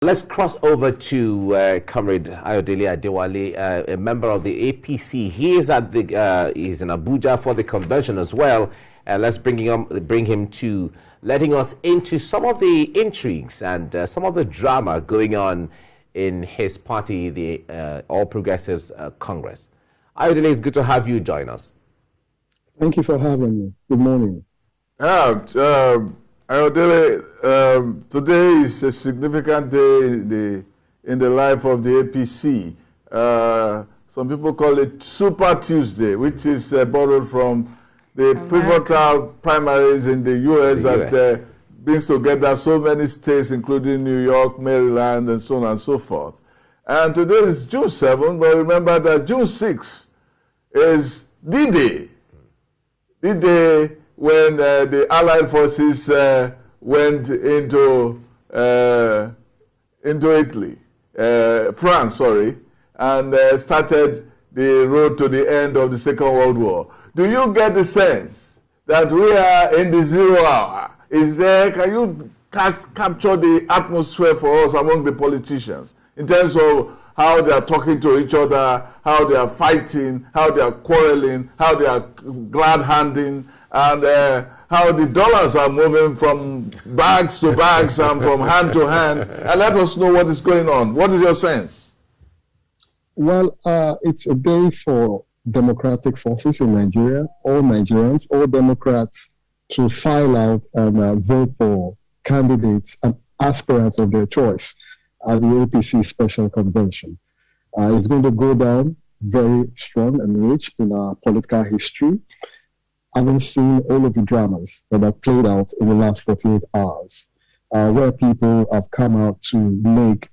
Let's cross over to Comrade Ayodele Adewale, a member of the APC. He is at the he's in Abuja for the convention as well. Let's bring him to letting us into some of the intrigues and some of the drama going on in his party, the All Progressives Congress. Ayodele, it's good to have you join us. Thank you for having me. Good morning. Ayodele, today is a significant day in the life of the APC. Some people call it Super Tuesday, which is borrowed from the pivotal primaries in the US that brings together so many states, including New York, Maryland, and so on and so forth. And today is June 7, but remember that June 6 is D-Day. D-Day when the Allied forces went into Italy, France, sorry, and started the road to the end of the Second World War. Do you get the sense that we are in the 0 hour? Can you capture the atmosphere for us among the politicians in terms of how they are talking to each other, how they are fighting, how they are quarreling, how they are glad-handing, and how the dollars are moving from bags to bags and from hand to hand? And let us know what is going on. What is your sense? Well, it's a day for democratic forces in Nigeria, all Nigerians, all Democrats, to file out and vote for candidates and aspirants of their choice at the APC Special Convention. It's going to go down very strong and rich in our political history. I haven't seen all of the dramas that have played out in the last 48 hours, where people have come out to make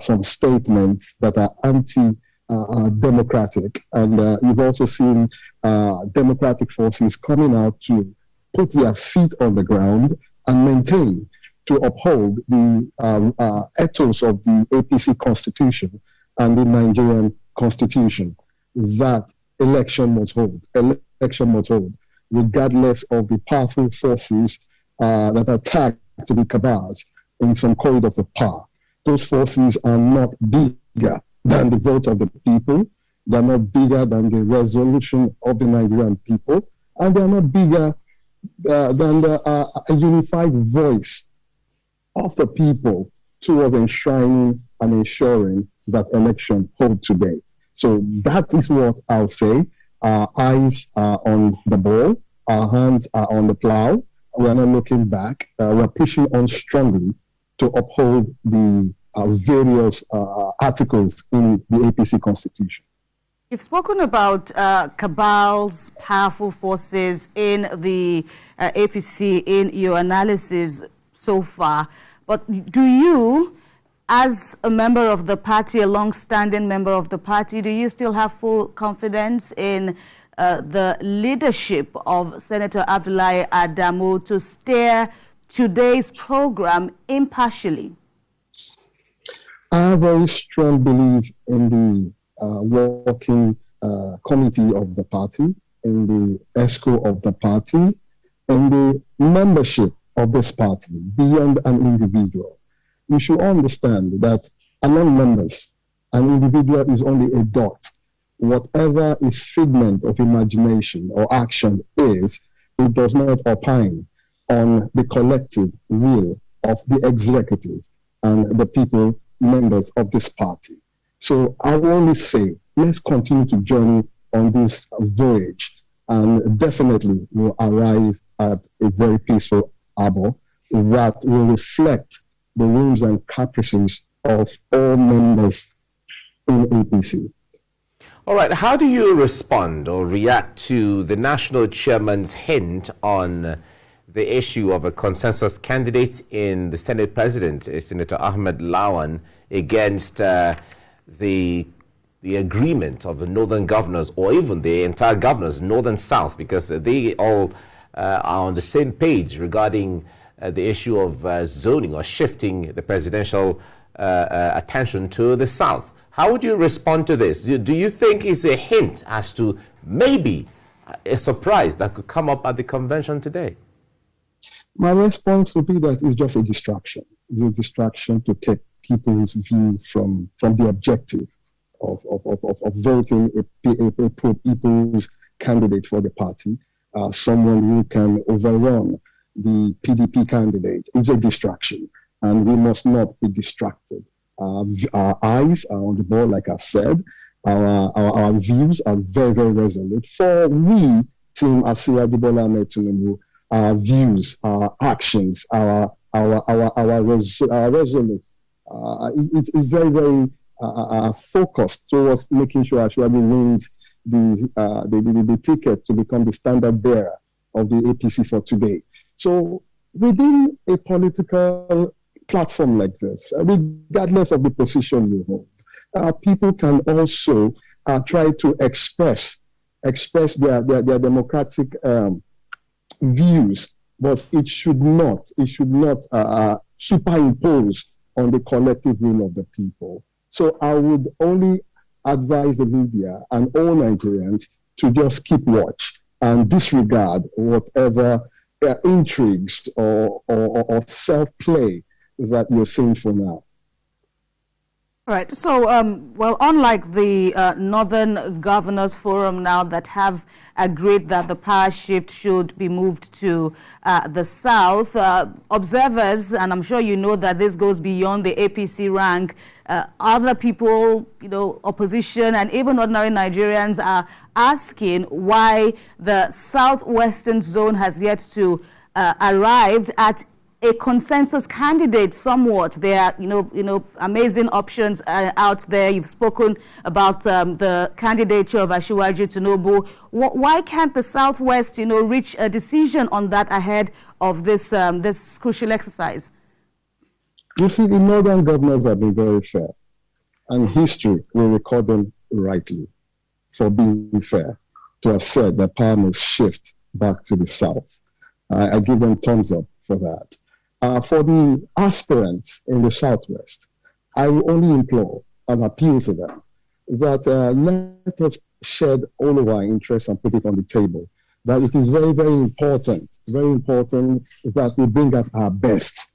some statements that are anti-democratic. And you've also seen democratic forces coming out to put their feet on the ground and maintain, to uphold the ethos of the APC Constitution and the Nigerian Constitution, that election must hold. Election must hold, regardless of the powerful forces that attack to be cabals in some corridors of power. Those forces are not bigger than the vote of the people. They're not bigger than the resolution of the Nigerian people. And they're not bigger than a unified voice of the people towards enshrining and ensuring that election hold today. So that is what I'll say. Our eyes are on the ball. Our hands are on the plow. We're not looking back. We're pushing on strongly to uphold the various articles in the APC Constitution. You've spoken about cabals, powerful forces in the APC in your analysis so far. But do you, as a member of the party, a long-standing member of the party, do you still have full confidence in the leadership of Senator Abdullahi Adamu to steer today's program impartially? I have a very strong belief in the working committee of the party, in the ESCO of the party, in the membership of this party, beyond an individual. You should understand that among members, an individual is only a dot. Whatever is figment of imagination or action is, it does not opine on the collective will of the executive and the people, members of this party. So I will only say, let's continue to journey on this voyage, and definitely we'll arrive at a very peaceful harbor that will reflect the whims and caprices of all members in APC. All right, how do you respond or react to the national chairman's hint on the issue of a consensus candidate in the Senate President, Senator Ahmed Lawan, against the agreement of the northern governors, or even the entire governors, north and south, because they all are on the same page regarding the issue of zoning or shifting the presidential attention to the south? How would you respond to this? Do you think it's a hint as to maybe a surprise that could come up at the convention today? My response would be that it's just a distraction. It's a distraction to keep people's view from the objective of voting a pro-people's candidate for the party, someone who can overrun the PDP candidate, is a distraction, and we must not be distracted. Our eyes are on the ball, like I said. Our views are very, very resolute. For we, Team Asiwaju Bola Tinubu, our views, our actions, our resolute. It's very, very focused towards making sure Asiwaju wins the ticket to become the standard bearer of the APC for today. So within a political platform like this, regardless of the position you hold, people can also try to express their democratic views, but it should not superimpose on the collective will of the people. So I would only advise the media and all Nigerians to just keep watch and disregard whatever intrigues or self-play that you're seeing for now. Right. So, well, unlike the Northern Governors Forum now that have agreed that the power shift should be moved to the South, observers, and I'm sure you know that this goes beyond the APC rank, other people, opposition and even ordinary Nigerians are asking why the Southwestern zone has yet to arrive at a consensus candidate somewhat. There are, amazing options out there. You've spoken about the candidature of Asiwaju Tinubu. Why can't the Southwest, reach a decision on that ahead of this this crucial exercise? You see, the Northern governors have been very fair, and history will record them rightly for being fair, to have said that power must shift back to the South. I give them thumbs up for that. For the aspirants in the Southwest, I will only implore and appeal to them that let us shed all of our interests and put it on the table. That it is very, very important that we bring out our best.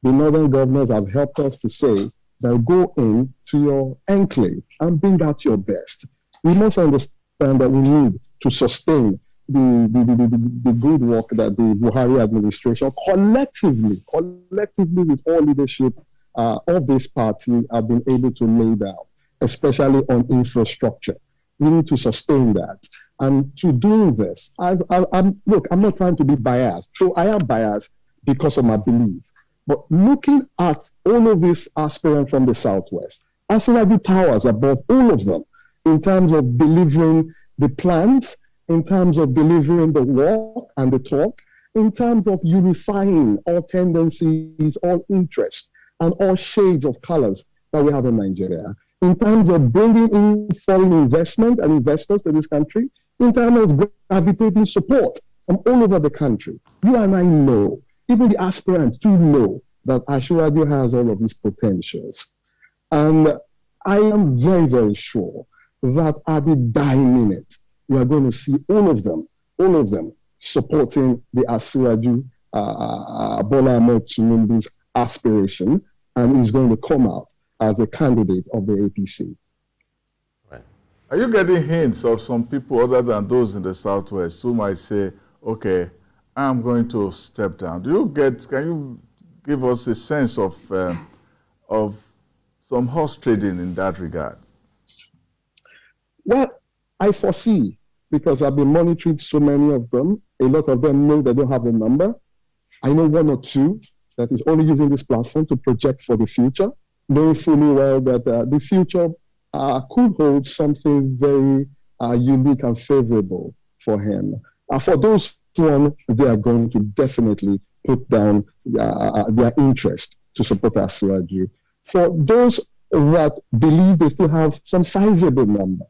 The Northern governors have helped us to say that go in to your enclave and bring out your best. We must understand that we need to sustain the good work that the Buhari administration collectively with all leadership of this party have been able to lay down, especially on infrastructure. We need to sustain that. And to doing this, I'm not trying to be biased. So I am biased because of my belief. But looking at all of these aspirants from the Southwest, Asiwaju towers above all of them in terms of delivering the plans, in terms of delivering the walk and the talk, in terms of unifying all tendencies, all interests, and all shades of colors that we have in Nigeria, in terms of bringing in foreign investment and investors to this country, in terms of gravitating support from all over the country. You and I know, even the aspirants do know that Asiwaju has all of these potentials. And I am very, very sure that at the dying minute, we are going to see all of them supporting the Asiwaju Bola Tinubu's aspiration, and is going to come out as a candidate of the APC. Right. Are you getting hints of some people other than those in the Southwest who might say, okay, I'm going to step down? Can you give us a sense of some horse trading in that regard? Well, I foresee, because I've been monitoring so many of them, a lot of them know they don't have a number. I know one or two that is only using this platform to project for the future, knowing fully well that the future could hold something very unique and favorable for him. For those one, they are going to definitely put down their interest to support Asiwaju. For those that believe they still have some sizable number,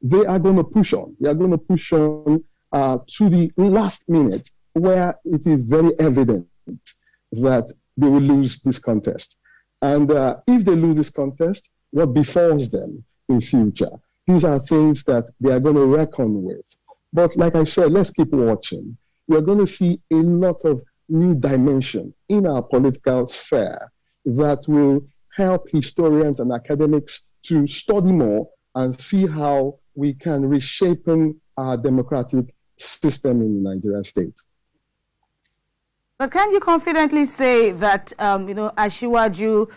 they are going to push on. They are going to push on to the last minute, where it is very evident that they will lose this contest. And if they lose this contest, what befalls them in future? These are things that they are going to reckon with. But like I said, let's keep watching. We're going to see a lot of new dimension in our political sphere that will help historians and academics to study more and see how we can reshape our democratic system in the Nigerian state. But can you confidently say that, Asiwaju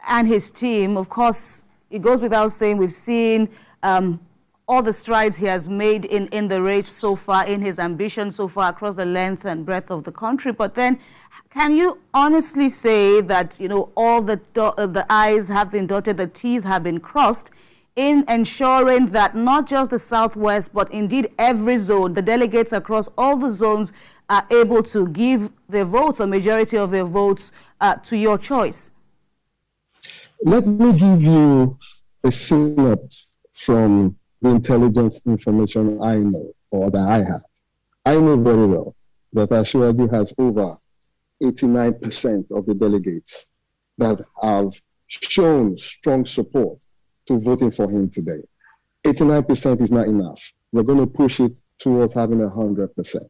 and his team, of course, it goes without saying, we've seen all the strides he has made in the race so far, in his ambition so far across the length and breadth of the country. But then, can you honestly say that, all the I's have been dotted, the T's have been crossed in ensuring that not just the Southwest, but indeed every zone, the delegates across all the zones are able to give their votes, or majority of their votes, to your choice? Let me give you a synopsis from the intelligence information I know, or that I have. I know very well that Asiwaju has over 89% of the delegates that have shown strong support to voting for him today. 89% is not enough. We're going to push it towards having 100%,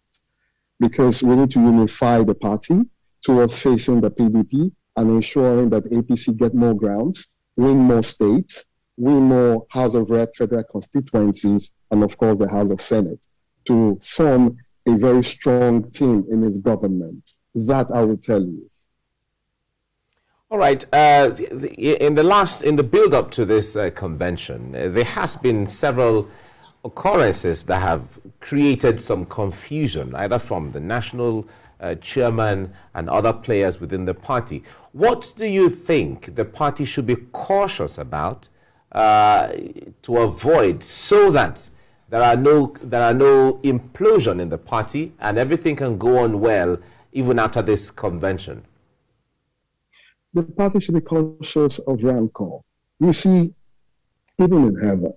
because we need to unify the party towards facing the PDP and ensuring that APC get more grounds, win more states, win more House of Rep federal constituencies, and of course the House of Senate, to form a very strong team in its government. That I will tell you. All right. In the build-up to this convention, there has been several occurrences that have created some confusion, either from the national chairman and other players within the party. What do you think the party should be cautious about to avoid, so that there are no implosion in the party and everything can go on well even after this convention? The party should be conscious of rancor. You see, even in heaven,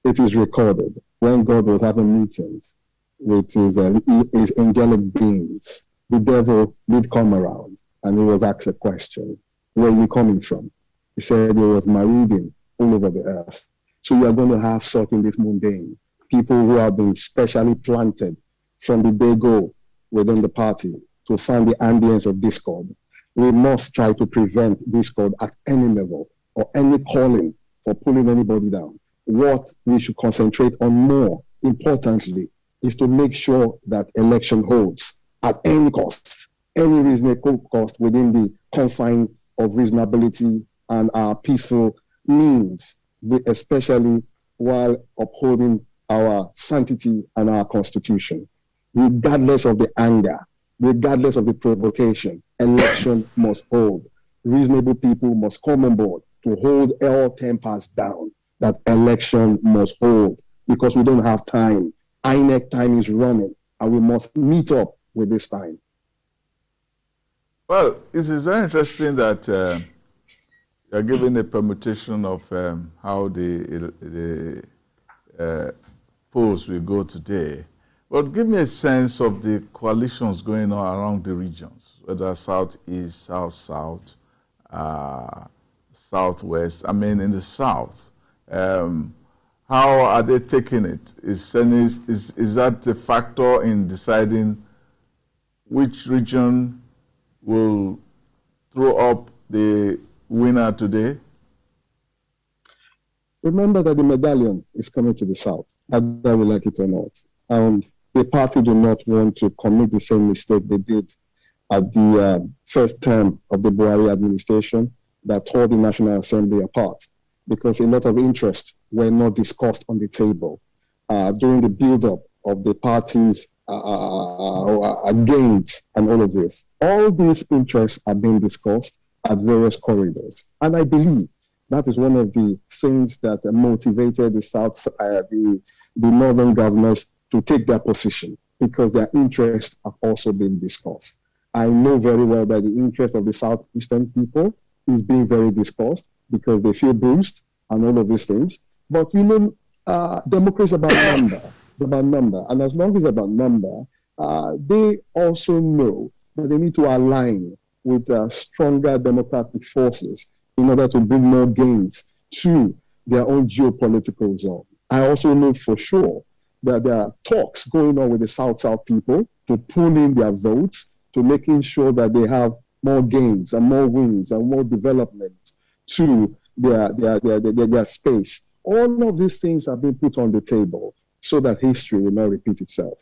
it is recorded when God was having meetings with his angelic beings, the devil did come around and he was asked a question: where are you coming from? He said he was marauding all over the earth. So you are going to have such in this mundane, people who have been specially planted from the day go within the party to find the ambience of discord. We must try to prevent discord at any level or any calling for pulling anybody down. What we should concentrate on more importantly is to make sure that election holds at any cost, any reasonable cost within the confine of reasonability and our peaceful means, especially while upholding our sanctity and our constitution. Regardless of the anger, regardless of the provocation, election must hold. Reasonable people must come on board to hold all tempers down. That election must hold, because we don't have time. INEC time is running, and we must meet up with this time. Well, it is very interesting that you are given a permutation of how the polls will go today. But give me a sense of the coalitions going on around the regions, whether southeast, south-south, southwest. I mean, in the south, how are they taking it? Is that a factor in deciding which region will throw up the winner today? Remember that the medallion is coming to the south, whether we like it or not. And the party do not want to commit the same mistake they did at the first term of the Buhari administration that tore the National Assembly apart, because a lot of interests were not discussed on the table during the build-up of the party's gains and all of this. All these interests are being discussed at various corridors. And I believe that is one of the things that motivated the northern governors to take their position, because their interests have also been discussed. I know very well that the interest of the southeastern people is being very discussed because they feel bruised and all of these things. But democracy is about number. And as long as it's about number, they also know that they need to align with stronger democratic forces in order to bring more gains to their own geopolitical zone. I also know for sure that there are talks going on with the South people to pull in their votes, to making sure that they have more gains and more wins and more development to their space. All of these things have been put on the table so that history will not repeat itself.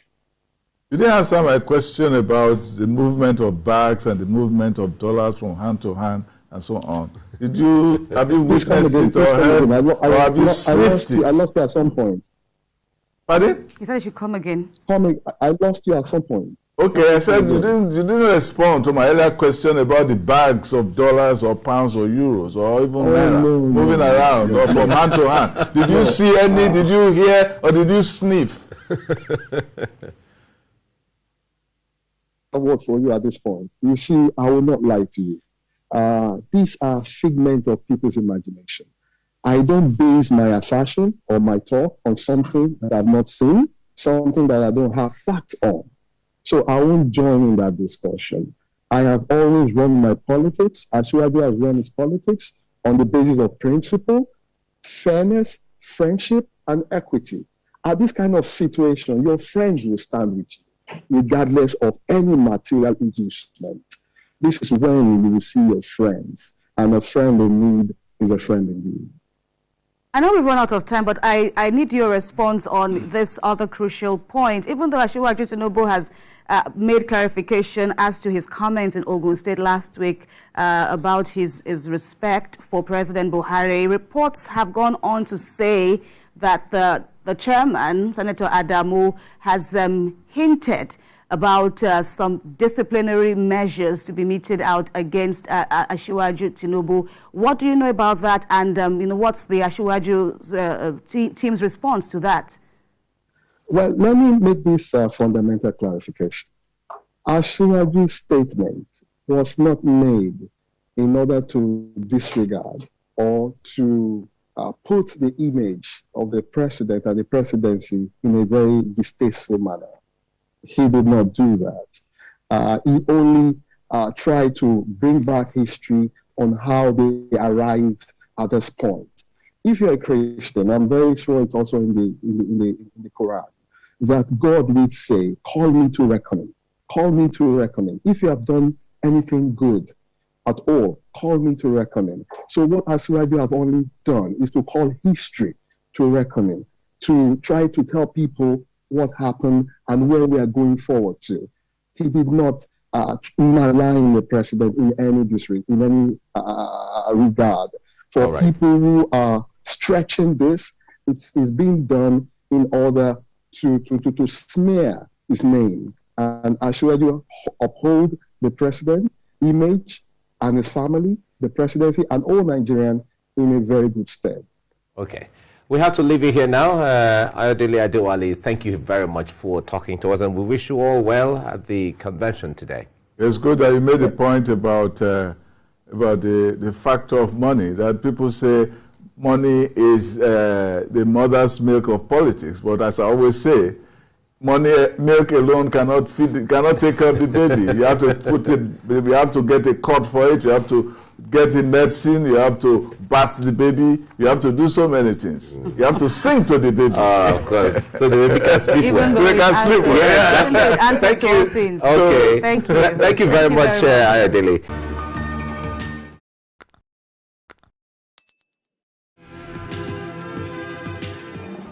You didn't answer my question about the movement of bags and the movement of dollars from hand to hand and so on. Have you witnessed it or heard, or have you sniffed it? I lost you at some point. Pardon? He said you should come again. I lost you at some point. Okay, I said you didn't respond to my earlier question about the bags of dollars or pounds or euros or even naira moving around or from hand to hand. Did you see any? Did you hear or did you sniff? A word for you at this point. You see, I will not lie to you. These are figments of people's imagination. I don't base my assertion or my talk on something that I've not seen, something that I don't have facts on. So I won't join in that discussion. I have always run my politics, Asiwaju has run his politics, on the basis of principle, fairness, friendship, and equity. At this kind of situation, your friends will stand with you, regardless of any material inducement. This is when you will see your friends, and a friend in need is a friend indeed. I know we've run out of time, but I need your response on this other crucial point. Even though Asiwaju Tinubu has made clarification as to his comments in Ogun State last week about his respect for President Buhari, reports have gone on to say that the chairman, Senator Adamu, has hinted about some disciplinary measures to be meted out against Asiwaju Tinubu. What do you know about that, and what's the Asiwaju team's response to that? Well, let me make this fundamental clarification. Asiwaju's statement was not made in order to disregard or to put the image of the president and the presidency in a very distasteful manner. He did not do that. He only tried to bring back history on how they arrived at this point. If you're a Christian, I'm very sure it's also in the Quran, that God would say, call me to reckoning. Call me to reckoning. If you have done anything good at all, call me to reckoning. So what Asiwaju have only done is to call history to reckoning, to try to tell people what happened and where we are going forward to. He did not malign the president in any regard. For people who are stretching this, it's being done in order to smear his name. And Asiwaju uphold the president image and his family, the presidency, and all Nigerians in a very good stead. Okay. We have to leave you here now. Ayodele Adewale, thank you very much for talking to us, and we wish you all well at the convention today. It's good that you made a point about the factor of money, that people say money is the mother's milk of politics. But as I always say, milk alone cannot take care of the baby. You have to you have to get a cord for it. You have to get in medicine. You have to bath the baby. You have to do so many things. You have to sing to the baby. Of course. So the baby can sleep well. They can sleep well. Thank you. Okay. Thank you. Thank you very much, Ayodele.